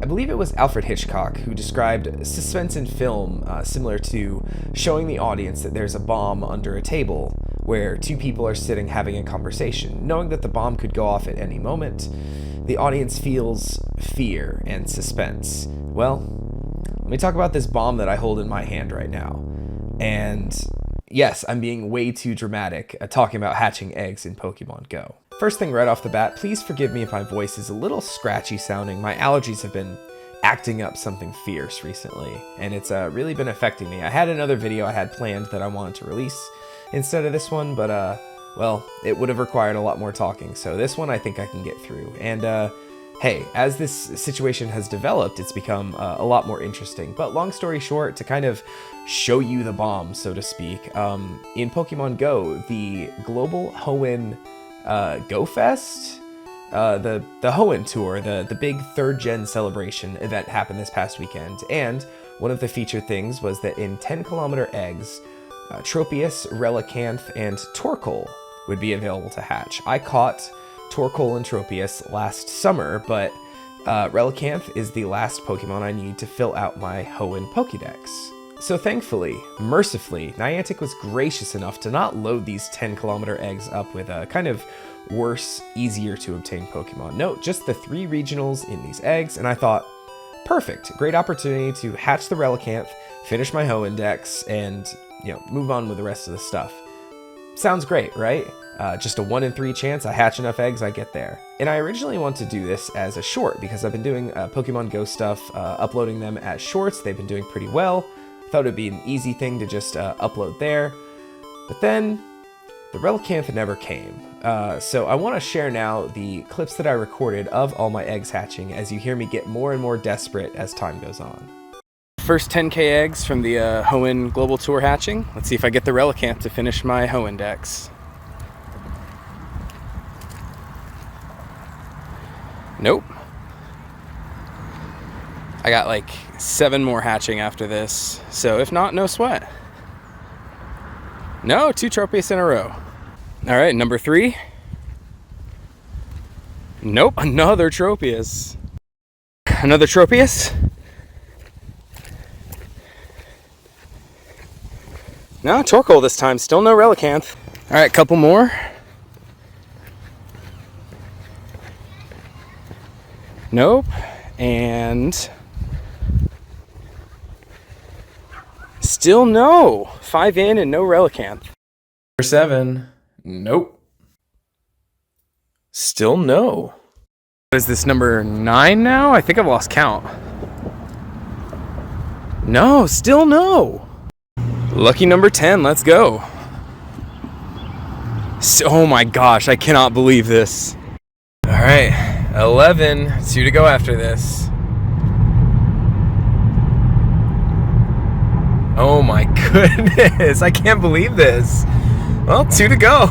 I believe it was Alfred Hitchcock who described suspense in film similar to showing the audience that there's a bomb under a table where two people are sitting having a conversation. Knowing that the bomb could go off at any moment, the audience feels fear and suspense. Well, let me talk about this bomb that I hold in my hand right now. And yes, I'm being way too dramatic talking about hatching eggs in Pokemon Go. First thing right off the bat, please forgive me if my voice is a little scratchy sounding. My allergies have been acting up something fierce recently, and it's really been affecting me. I had another video I had planned that I wanted to release instead of this one, but well, it would have required a lot more talking, so this one I think I can get through. And hey, as this situation has developed, it's become a lot more interesting. But long story short, to kind of show you the bomb, so to speak, in Pokemon Go, the Global Hoenn Go Fest, the Hoenn Tour, the big 3rd gen celebration event happened this past weekend, and one of the featured things was that in 10-kilometer eggs, Tropius, Relicanth, and Torkoal would be available to hatch. I caught Torkoal and Tropius last summer, but Relicanth is the last Pokemon I need to fill out my Hoenn Pokédex. So thankfully, mercifully, Niantic was gracious enough to not load these 10-kilometer eggs up with a kind of worse, easier to obtain Pokemon. No, just the 3 regionals in these eggs, and I thought, perfect, great opportunity to hatch the Relicanth, finish my Hoenn Dex, and, you know, move on with the rest of the stuff. Sounds great, right? Just a 1 in 3 chance I hatch enough eggs, I get there. And I originally wanted to do this as a short because I've been doing Pokemon Go stuff, uploading them as shorts. They've been doing pretty well. Thought it'd be an easy thing to just upload there. But then the Relicanth never came. So I want to share now the clips that I recorded of all my eggs hatching as you hear me get more and more desperate as time goes on. First 10k eggs from the Hoenn Global Tour hatching. Let's see if I get the Relicanth to finish my Hoenn Dex. Nope. I got like 7 more hatching after this, so if not, no sweat. No, 2 Tropius in a row. All right, number 3. Nope, another Tropius. Another Tropius. No, Torkoal this time, still no Relicanth. All right, couple more. Nope, and still no. 5 in and no Relicanth. Number 7, nope. Still no. What is this, number 9 now? I think I've lost count. No, still no. Lucky number 10, let's go. Oh my gosh, I cannot believe this. All right. 11, 2 to go after this. Oh my goodness, I can't believe this. Well, 2 to go.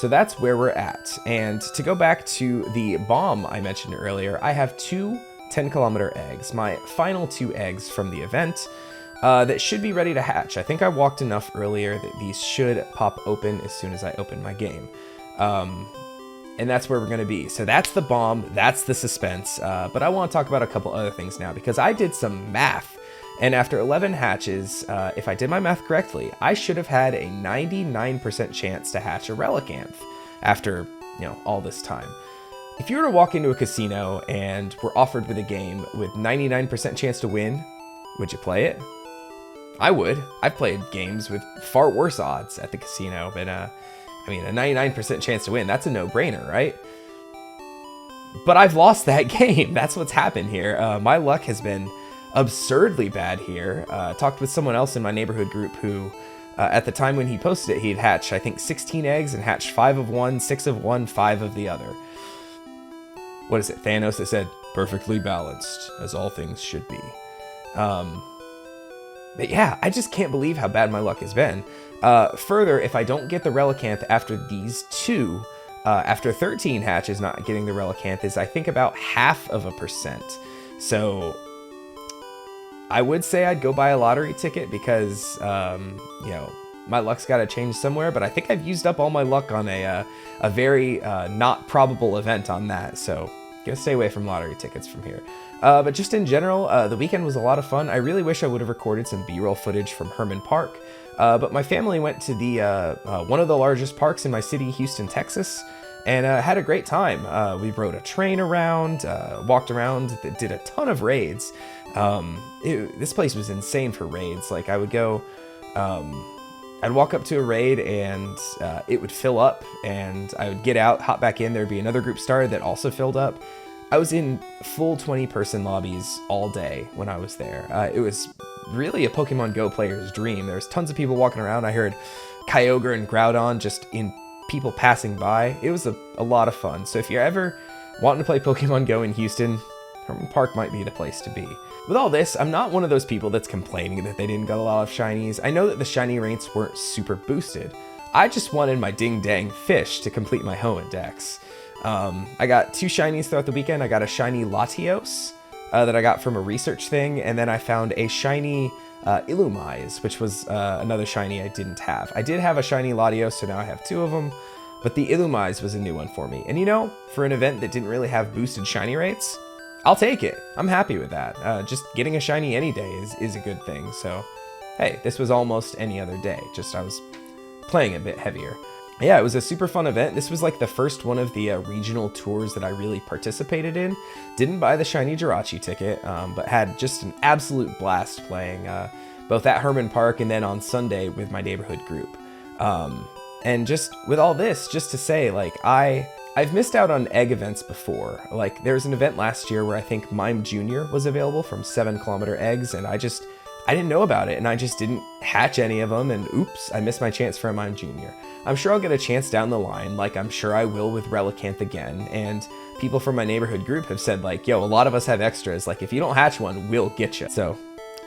So that's where we're at. And to go back to the bomb I mentioned earlier, I have 2 10-kilometer eggs, my final 2 eggs from the event, that should be ready to hatch. I think I walked enough earlier that these should pop open as soon as I open my game. And that's where we're going to be. So that's the bomb, that's the suspense, but I want to talk about a couple other things now because I did some math, and after 11 hatches, if I did my math correctly, I should have had a 99% chance to hatch a Relicanth after, you know, all this time. If you were to walk into a casino and were offered with a game with 99% chance to win, would you play it? I would. I've played games with far worse odds at the casino, but I mean, a 99% chance to win, that's a no-brainer, right? But I've lost that game. That's what's happened here. My luck has been absurdly bad here. Talked with someone else in my neighborhood group who, at the time when he posted it, he'd hatched, I think, 16 eggs and hatched 5 of one, 6 of one, 5 of the other. What is it, Thanos that said, perfectly balanced, as all things should be. But yeah, I just can't believe how bad my luck has been. Further, if I don't get the Relicanth after these 2, after 13 hatches not getting the Relicanth is, I think, about 0.5%. So I would say I'd go buy a lottery ticket because, you know, my luck's got to change somewhere, but I think I've used up all my luck on a very not probable event on that. So Gonna stay away from lottery tickets from here. But just in general, the weekend was a lot of fun. I really wish I would have recorded some B-roll footage from Herman Park. But my family went to the one of the largest parks in my city, Houston, Texas, and had a great time. We rode a train around, walked around, did a ton of raids. This place was insane for raids. Like I would go, I'd walk up to a raid and it would fill up, and I would get out, hop back in, there'd be another group started that also filled up. I was in full 20-person lobbies all day when I was there. It was really a Pokemon Go player's dream. There's tons of people walking around. I heard Kyogre and Groudon just in people passing by. It was a lot of fun. So if you're ever wanting to play Pokemon Go in Houston, Herman Park might be the place to be. With all this, I'm not one of those people that's complaining that they didn't get a lot of shinies. I know that the shiny rates weren't super boosted. I just wanted my ding dang fish to complete my Hoenn Dex. I got 2 shinies throughout the weekend. I got a shiny Latios that I got from a research thing, and then I found a shiny Illumise, which was another shiny I didn't have. I did have a shiny Latios, so now I have 2 of them, but the Illumise was a new one for me. And you know, for an event that didn't really have boosted shiny rates, I'll take it. I'm happy with that. Just getting a shiny any day is a good thing. So, hey, this was almost any other day. Just I was playing a bit heavier. Yeah, it was a super fun event. This was like the first one of the regional tours that I really participated in. Didn't buy the shiny Jirachi ticket, but had just an absolute blast playing both at Herman Park and then on Sunday with my neighborhood group. And just with all this, just to say, like, I've missed out on egg events before. Like, there was an event last year where I think Mime Jr. was available from 7-kilometer eggs, and I didn't know about it, and I just didn't hatch any of them, and oops, I missed my chance for a Mime Jr. I'm sure I'll get a chance down the line, like I'm sure I will with Relicanth again, and people from my neighborhood group have said, like, yo, a lot of us have extras, like, if you don't hatch one, we'll get you. So,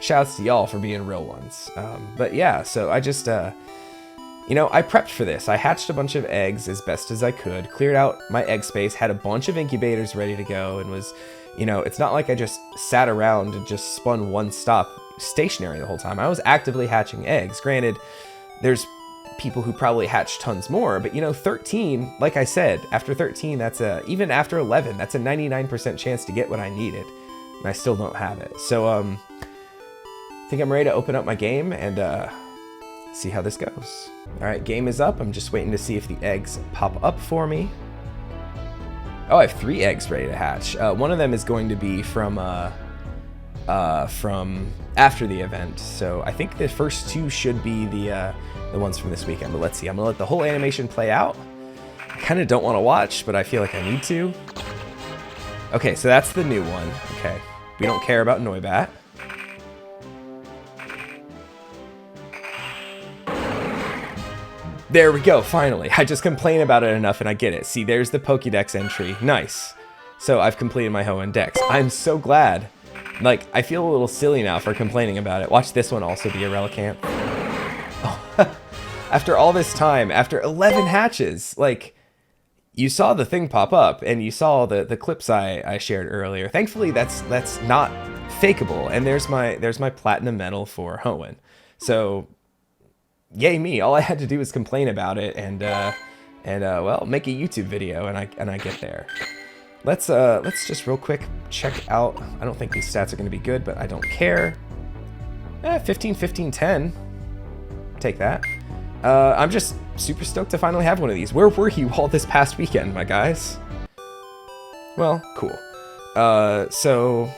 shouts to y'all for being real ones. But yeah, so I just, you know, I prepped for this. I hatched a bunch of eggs as best as I could, cleared out my egg space, had a bunch of incubators ready to go, and was, you know, it's not like I just sat around and just spun one stop stationary the whole time. I was actively hatching eggs. Granted, there's people who probably hatch tons more, but you know, 13, like I said, after 13, that's even after 11, that's a 99% chance to get what I needed, and I still don't have it. So, I think I'm ready to open up my game and, see how this goes. All right, game is up. I'm just waiting to see if the eggs pop up for me. Oh, I have 3 eggs ready to hatch. One of them is going to be from after the event, so I think the first 2 should be the ones from this weekend, but let's see. I'm gonna let the whole animation play out. I kind of don't want to watch, but I feel like I need to. Okay, so that's the new one. Okay, we don't care about Noibat. There we go, finally. I just complain about it enough and I get it. See, there's the Pokédex entry. Nice. So I've completed my Hoenn Dex. I'm so glad. Like, I feel a little silly now for complaining about it. Watch this one also be a Relicanth. Oh, after all this time, after 11 hatches, like, you saw the thing pop up and you saw the clips I shared earlier. Thankfully, that's not fakeable. And there's my platinum medal for Hoenn. So, yay me! All I had to do was complain about it and well, make a YouTube video, and I get there. Let's just real quick check out. I don't think these stats are going to be good, but I don't care. 15, 15, 10. Take that. I'm just super stoked to finally have one of these. Where were you all this past weekend, my guys? Well, cool. So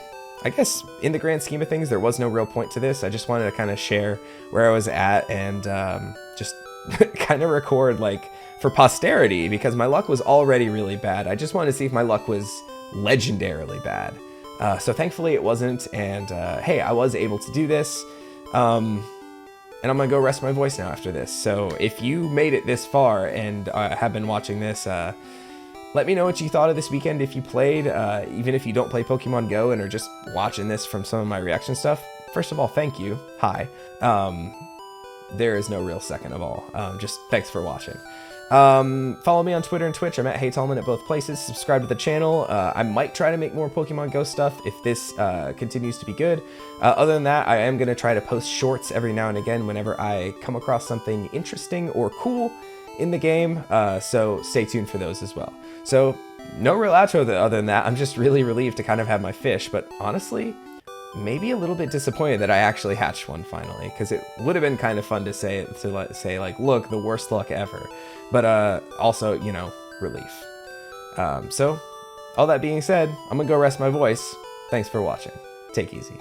I guess in the grand scheme of things, there was no real point to this. I just wanted to kind of share where I was at and just kind of record, like, for posterity, because my luck was already really bad. I just wanted to see if my luck was legendarily bad. So thankfully it wasn't, and hey, I was able to do this. And I'm gonna go rest my voice now after this. So if you made it this far and have been watching this, let me know what you thought of this weekend if you played, even if you don't play Pokemon Go and are just watching this from some of my reaction stuff. First of all, thank you. Hi. There is no real second of all. Just thanks for watching. Follow me on Twitter and Twitch. I'm at HeyTallman at both places. Subscribe to the channel. I might try to make more Pokemon Go stuff if this continues to be good. Other than that, I am going to try to post shorts every now and again whenever I come across something interesting or cool in the game. So stay tuned for those as well. So No real outro other than that. I'm just really relieved to kind of have my fish, but honestly, maybe a little bit disappointed that I actually hatched one finally, because it would have been kind of fun to say like, look, the worst luck ever. But also, you know, relief. So, all that being said, I'm gonna go rest my voice. Thanks for watching. Take easy.